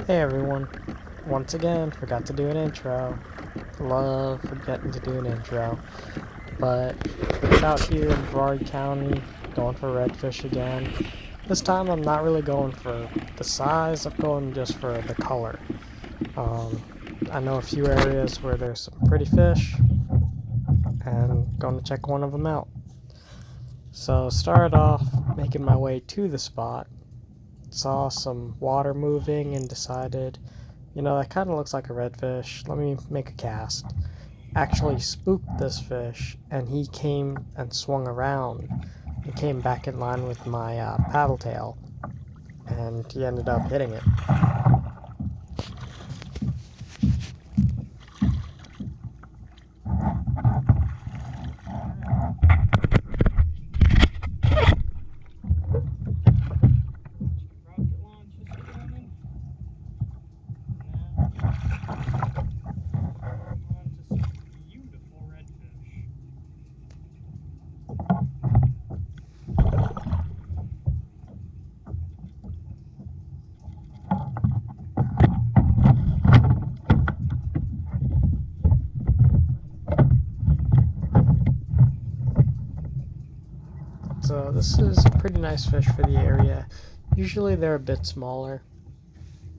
Hey everyone, once again, forgot to do an intro. Love forgetting to do an intro. But it's out here in Brevard County, going for redfish again. This time I'm not really going for the size, I'm going just for the color. I know a few areas where there's some pretty fish, and going to check one of them out. So started off making my way to the spot, saw some water moving and decided, you know, that kind of looks like a redfish. Let me make a cast. Actually spooked this fish, and he came and swung around and came back in line with my paddle tail, and he ended up hitting it. So this is a pretty nice fish for the area. Usually they're a bit smaller,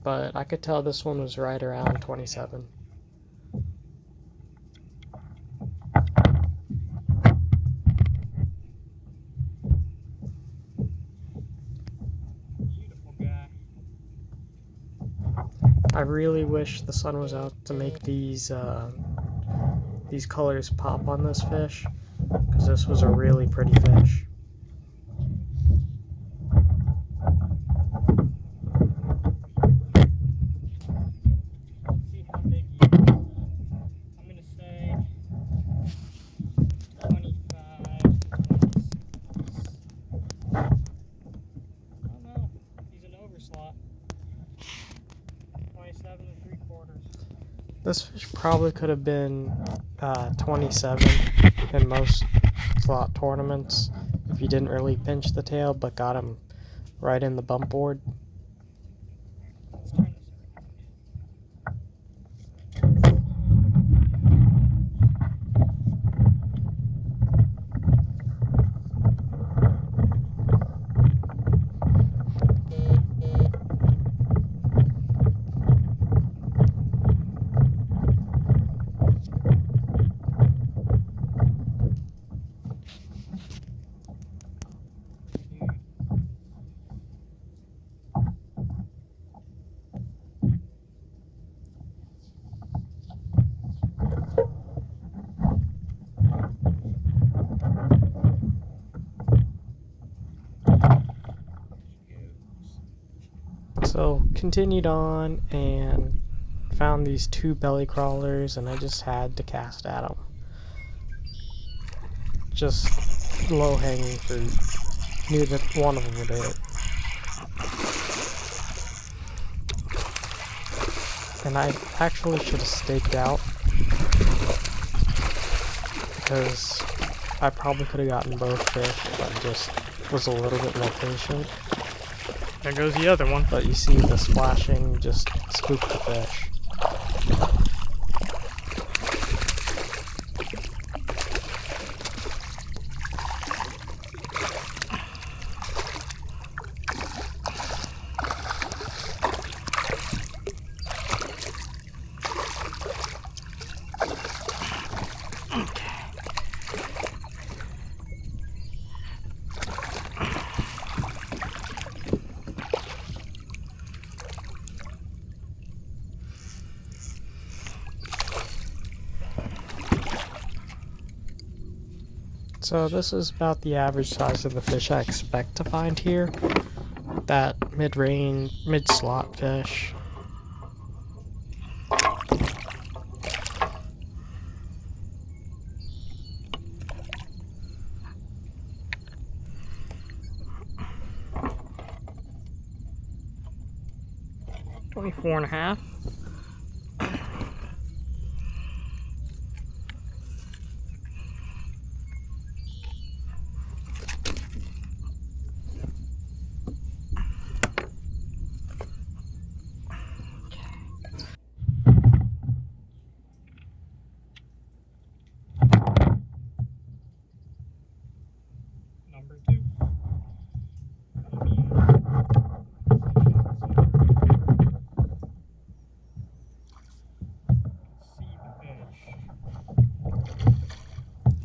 but I could tell this one was right around 27. I really wish the sun was out to make these colors pop on this fish, because this was a really pretty fish. This fish probably could have been 27 in most slot tournaments if you didn't really pinch the tail, but got him right in the bump board. So continued on and found these two belly crawlers, and I just had to cast at them. Just low hanging fruit. Knew that one of them would hit. And I actually should have staked out, because I probably could have gotten both fish if I just was a little bit more patient. There goes the other one. But you see the splashing just spooked the fish. So this is about the average size of the fish I expect to find here. That mid-range, mid-slot fish. $24.5.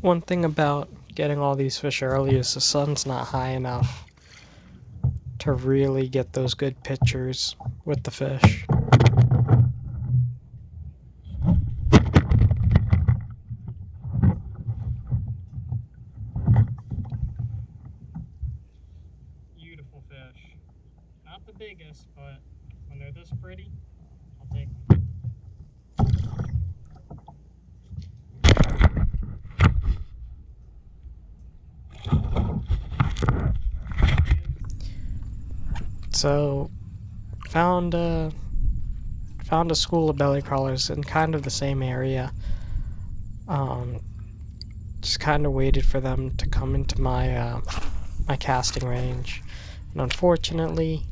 One thing about getting all these fish early is the sun's not high enough to really get those good pictures with the fish. Beautiful fish. Not the biggest, but when they're this pretty, I'll take them. So, found a school of belly crawlers in kind of the same area. Just kind of waited for them to come into my my casting range, and unfortunately,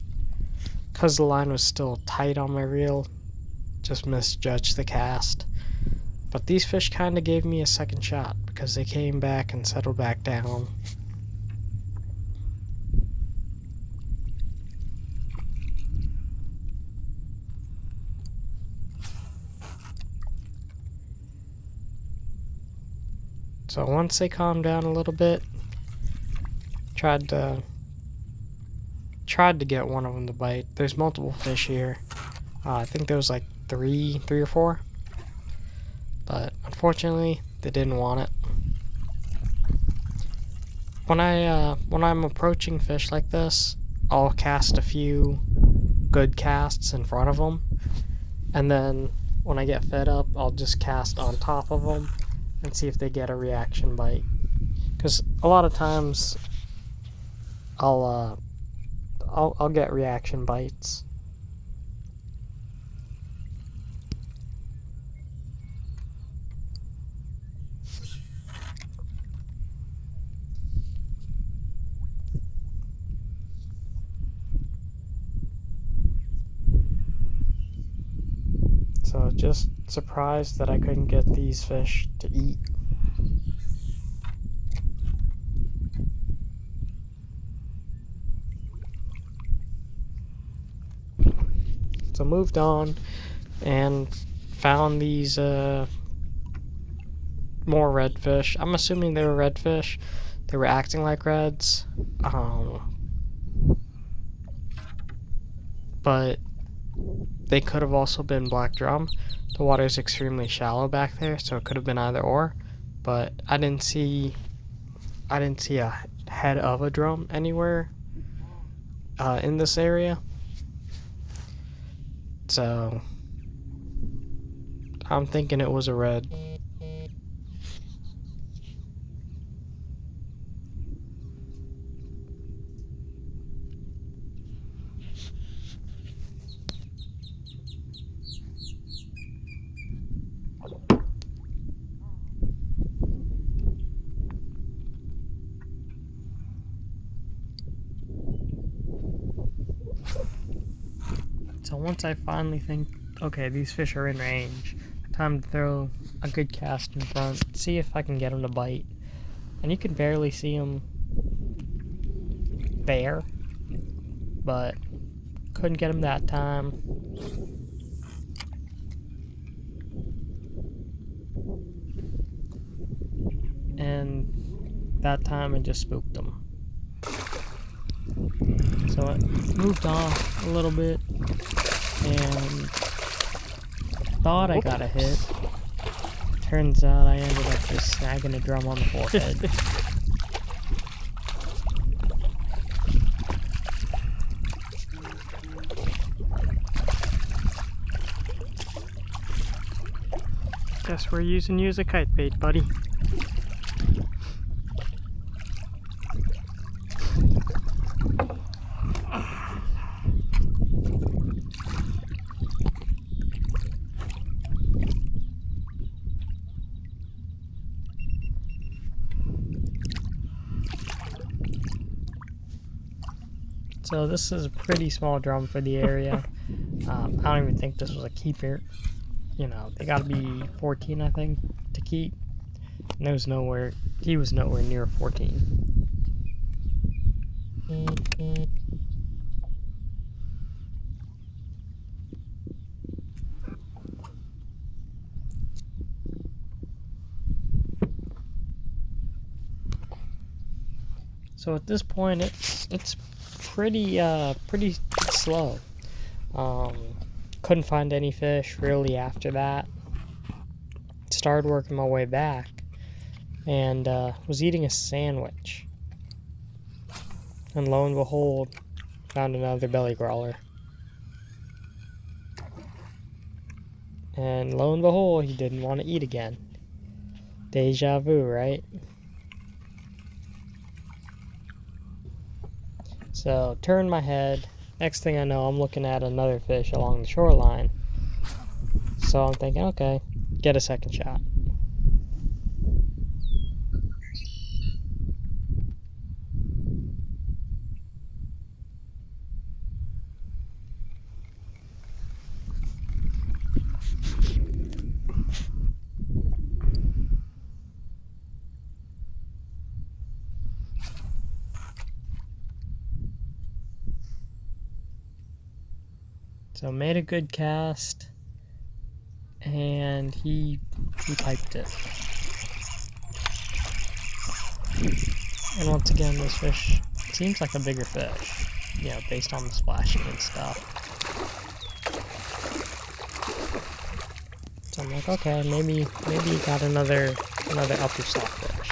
because the line was still tight on my reel, just misjudged the cast. But these fish kind of gave me a second shot because they came back and settled back down. So once they calmed down a little bit, tried to get one of them to bite. There's multiple fish here. I think there was like three or four, but unfortunately they didn't want it. When I'm approaching fish like this, I'll cast a few good casts in front of them, and then when I get fed up, I'll just cast on top of them and see if they get a reaction bite. Because a lot of times I'll get reaction bites. So just surprised that I couldn't get these fish to eat. So moved on and found these more redfish. I'm assuming they were redfish. They were acting like reds. But they could have also been black drum. The water is extremely shallow back there, so it could have been either or. But I didn't see a head of a drum anywhere in this area. So I'm thinking it was a red. So once I finally think, okay, these fish are in range, time to throw a good cast in front, see if I can get them to bite. And you can barely see them there, but couldn't get them that time. And that time I just spooked them. So I moved off a little bit and thought I got a hit. Turns out I ended up just snagging a drum on the forehead. Guess we're using you as a kite bait, buddy. So this is a pretty small drum for the area. I don't even think this was a keeper. You know, they gotta be 14, I think, to keep. And he was nowhere near 14. So at this point, it's pretty slow. Couldn't find any fish really after that. Started working my way back, and was eating a sandwich. And lo and behold, found another belly crawler. And lo and behold, he didn't want to eat again. Deja vu, right? So, turn my head. Next thing I know, I'm looking at another fish along the shoreline. So I'm thinking, okay, get a second shot. So made a good cast, and he piped it. And once again, this fish seems like a bigger fish, you know, based on the splashing and stuff. So I'm like, okay, maybe he got another upper slot fish.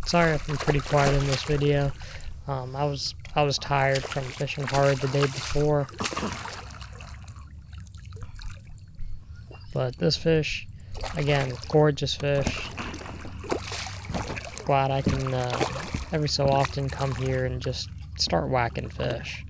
Sorry if I'm pretty quiet in this video. I was tired from fishing hard the day before. But this fish, again, gorgeous fish. Glad I can every so often come here and just start whacking fish.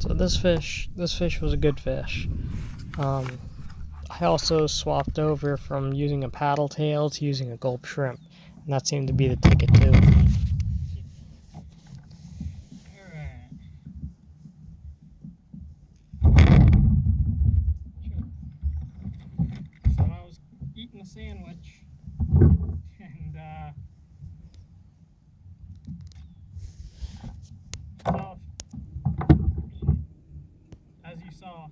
So this fish was a good fish. I also swapped over from using a paddle tail to using a gulp shrimp, and that seemed to be the ticket too. So I was eating a sandwich, and as you saw,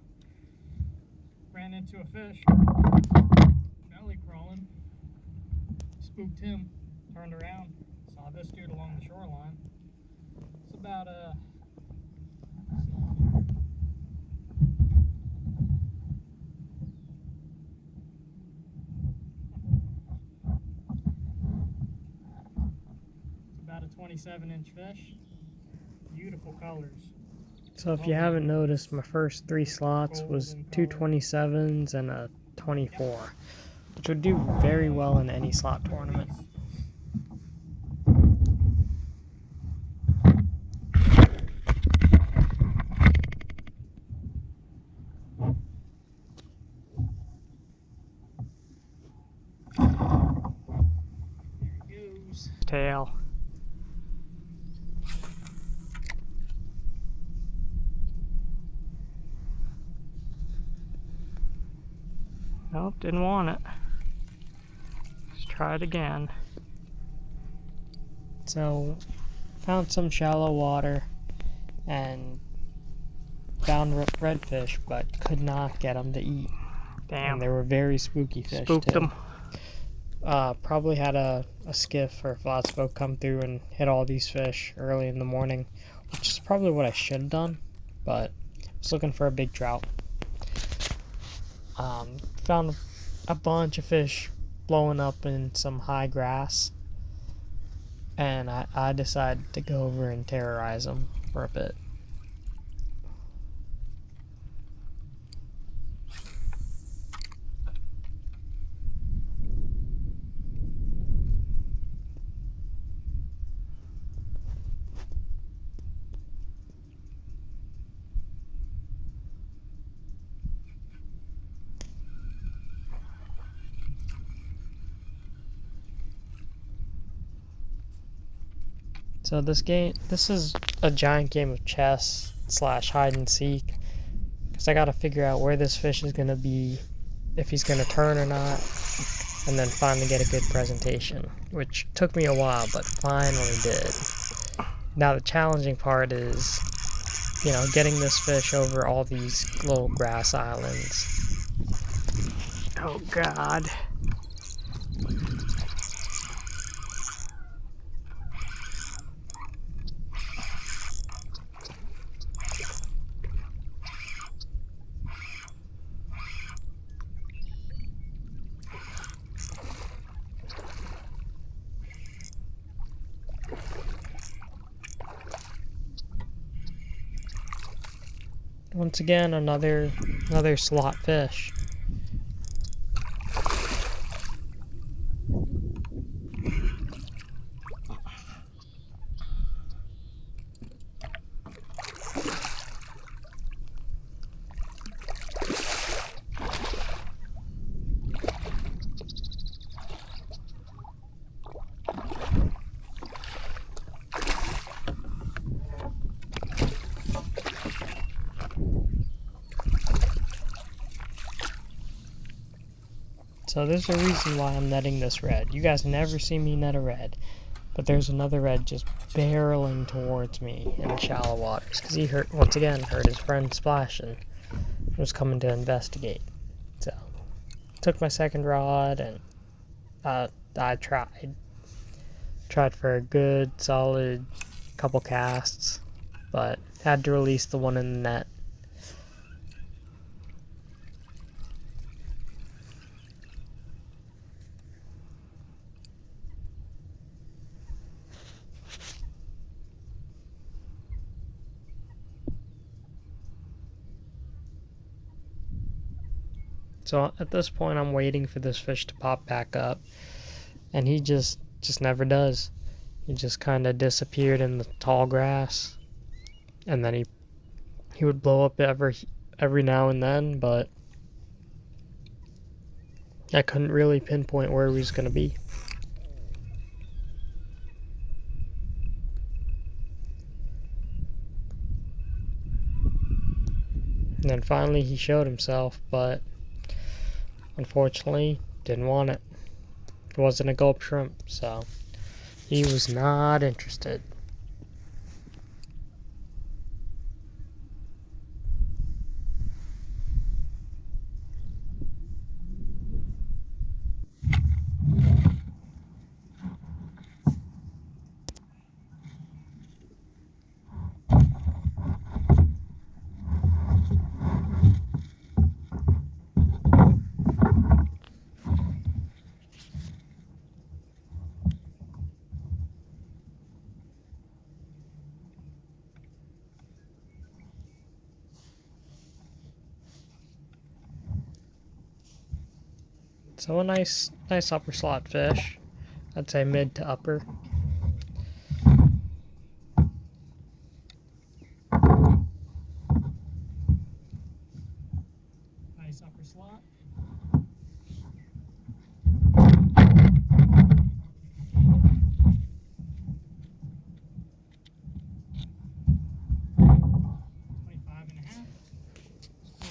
ran into a fish, belly crawling, spooked him, turned around, saw this dude along the shoreline. It's about a 27-inch fish. Beautiful colors. So if you haven't noticed, my first 3 slots was 2 27s and a 24, which would do very well in any slot tournament. There he goes. Tail. Nope, didn't want it. Let's try it again. So, found some shallow water and found redfish, but could not get them to eat. Damn. And they were very spooky fish. Spooked too. them. Probably had a skiff or a flat boat come through and hit all these fish early in the morning, which is probably what I should have done, but I was looking for a big trout. Found a bunch of fish blowing up in some high grass, and I decided to go over and terrorize them for a bit. So this is a giant game of chess / hide and seek, because I gotta figure out where this fish is gonna be, if he's gonna turn or not, and then finally get a good presentation, which took me a while, but finally did. Now the challenging part is, you know, getting this fish over all these little grass islands. Oh God. Once again, another slot fish. So there's a reason why I'm netting this red. You guys never see me net a red, but there's another red just barreling towards me in the shallow waters, because he once again heard his friend splash and was coming to investigate. So took my second rod, and I tried for a good solid couple casts, but had to release the one in the net. So at this point, I'm waiting for this fish to pop back up, and he just never does. He just kind of disappeared in the tall grass, and then he would blow up every now and then, but I couldn't really pinpoint where he was going to be. And then finally he showed himself, but unfortunately didn't want it. It wasn't a gulp shrimp, so he was not interested. So a nice upper slot fish. I'd say mid to upper. Nice upper slot.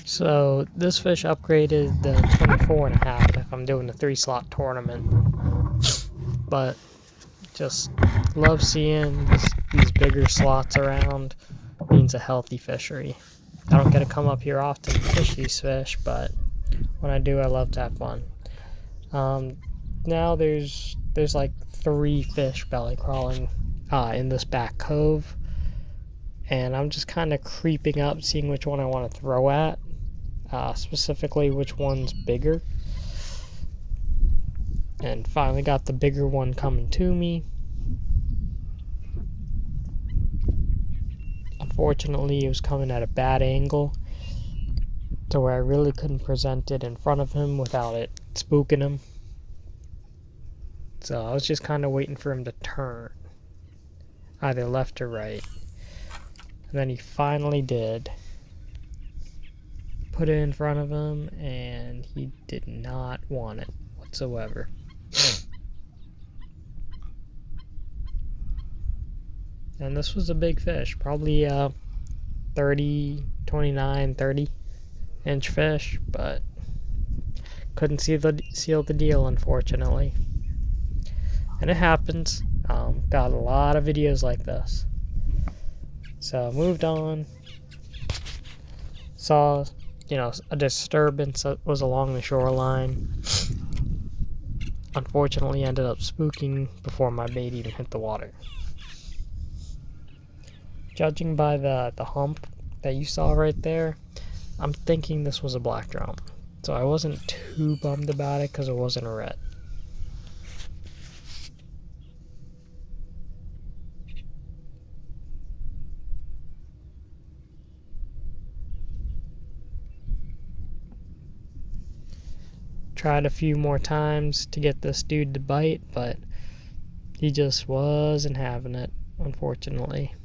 So this fish upgraded the 24.5 if I'm doing the 3-slot tournament. But just love seeing these bigger slots around. Means a healthy fishery. I don't get to come up here often to fish these fish, but when I do, I love to have fun. Now there's like 3 fish belly crawling in this back cove, and I'm just kind of creeping up, seeing which one I want to throw at, specifically which one's bigger. And finally got the bigger one coming to me. Unfortunately, it was coming at a bad angle to where I really couldn't present it in front of him without it spooking him. So I was just kind of waiting for him to turn, either left or right. And then he finally did. Put it in front of him, and he did not want it whatsoever. And this was a big fish, probably 29, 30 inch fish, but couldn't seal the deal, unfortunately. And it happens. Got a lot of videos like this. So moved on. Saw, a disturbance that was along the shoreline. Unfortunately, ended up spooking before my bait even hit the water. Judging by the hump that you saw right there, I'm thinking this was a black drum. So I wasn't too bummed about it because it wasn't a red. Tried a few more times to get this dude to bite, but he just wasn't having it, unfortunately.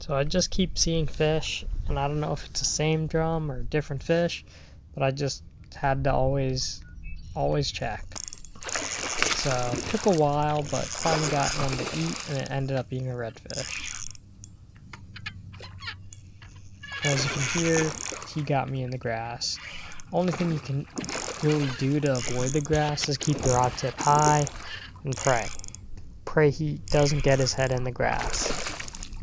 So I just keep seeing fish, and I don't know if it's the same drum or different fish, but I just had to always check. So it took a while, but finally got one to eat, and it ended up being a redfish. As you can hear, he got me in the grass. Only thing you can really do to avoid the grass is keep your rod tip high and pray. Pray he doesn't get his head in the grass.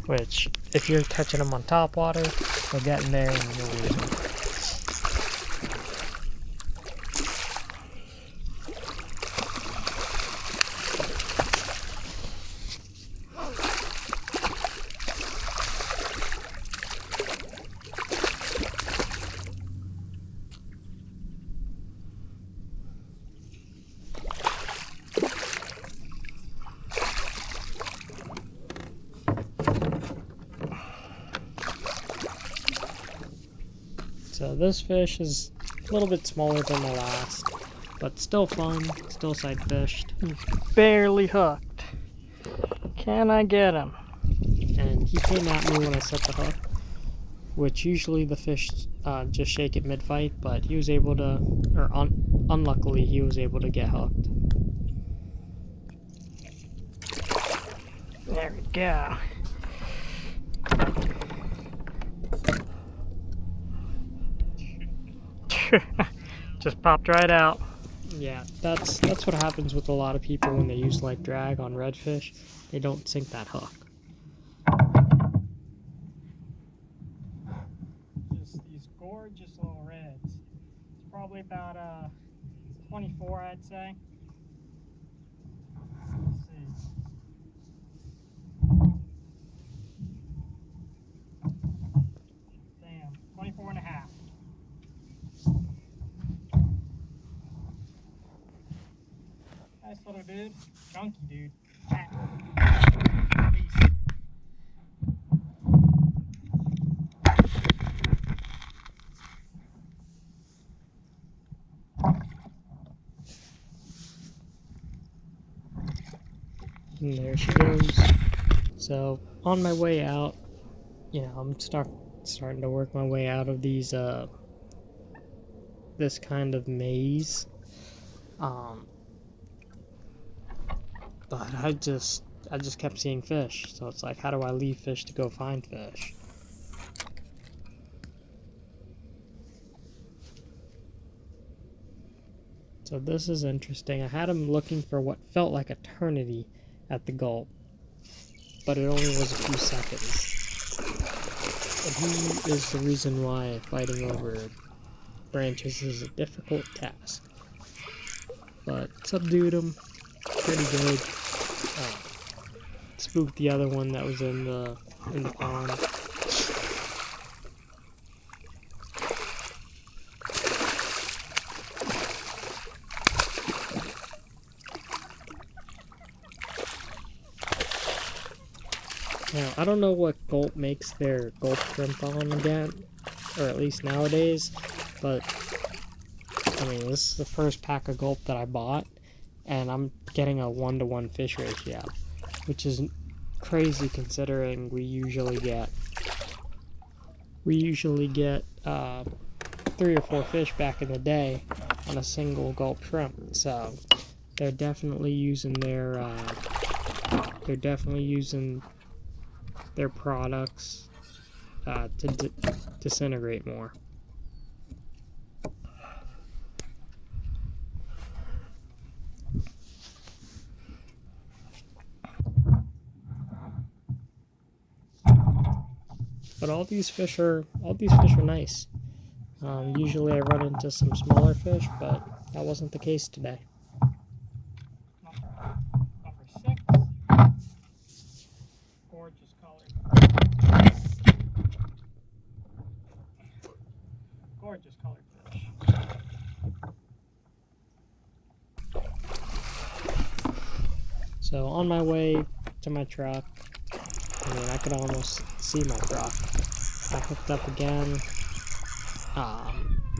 Which, if you're catching him on top water, he'll get in there and you'll lose him. So this fish is a little bit smaller than the last, but still fun, still sight fished. Barely hooked. Can I get him? And he came at me when I set the hook, which usually the fish just shake it mid-fight, but he was able to, or unluckily, he was able to get hooked. There we go. Just popped right out. Yeah, that's what happens with a lot of people when they use light drag on redfish. They don't sink that hook. Just these gorgeous little reds. It's probably about 24, I'd say. Let's see. Damn, 24 and a half. Nice little dude. Chunky dude. Fat. And there she goes. So, on my way out, I'm starting to work my way out of these this kind of maze. Um, but I just kept seeing fish. So it's like, how do I leave fish to go find fish? So this is interesting. I had him looking for what felt like eternity at the gulp, but it only was a few seconds. And he is the reason why fighting over branches is a difficult task. But subdued him pretty good. Spooked the other one that was in the pond. Now, I don't know what gulp makes their gulp shrimp on again, or at least nowadays, but I mean, this is the first pack of gulp that I bought, and I'm getting a 1-to-1 fish ratio, which is crazy considering we usually get 3 or 4 fish back in the day on a single gulp shrimp. So they're definitely using their products to disintegrate more. But all these fish are nice. Usually I run into some smaller fish, but that wasn't the case today. Number 6. Gorgeous color. Gorgeous colored fish. So on my way to my truck, I mean, I could almost see my truck. I hooked up again.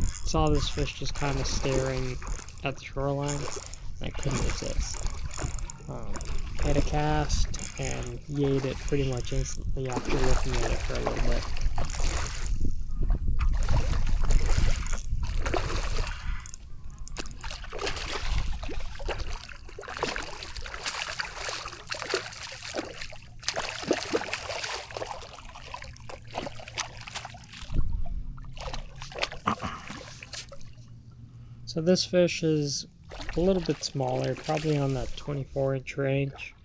Saw this fish just kind of staring at the shoreline, and I couldn't resist. Made a cast, and he ate it pretty much instantly after looking at it for a little bit. So this fish is a little bit smaller, probably on that 24-inch range.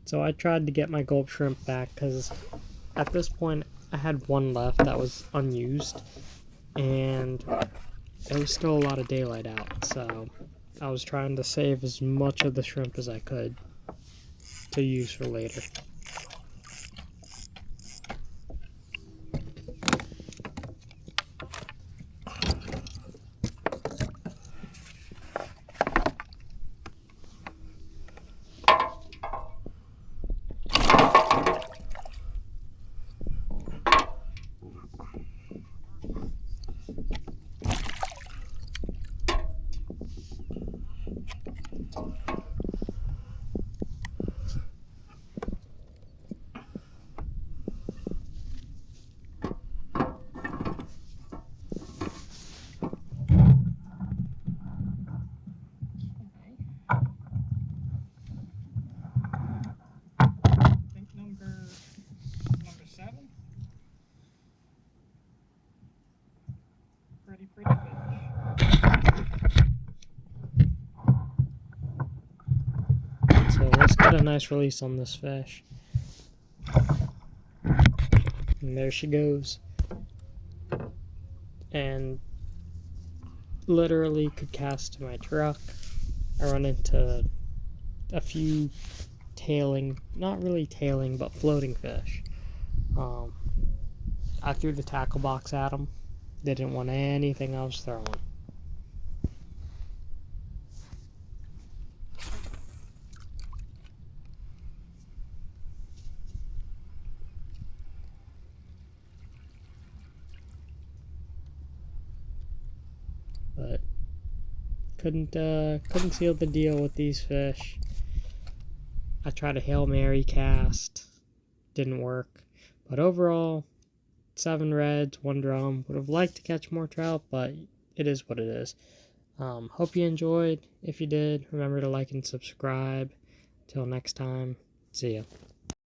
So I tried to get my gulp shrimp back because at this point I had one left that was unused, and there was still a lot of daylight out, so I was trying to save as much of the shrimp as I could to use for later. I think number 7. Pretty fish. So let's get a nice release on this fish. And there she goes. And literally could cast to my truck. I run into a few tailing, not really tailing, but floating fish. I threw the tackle box at them. They didn't want anything I was throwing. but couldn't seal the deal with these fish. I tried a Hail Mary cast, didn't work, but overall 7 reds, 1 drum. Would have liked to catch more trout, but it is what it is. Hope you enjoyed. If you did, remember to like and subscribe. Till next time, see ya.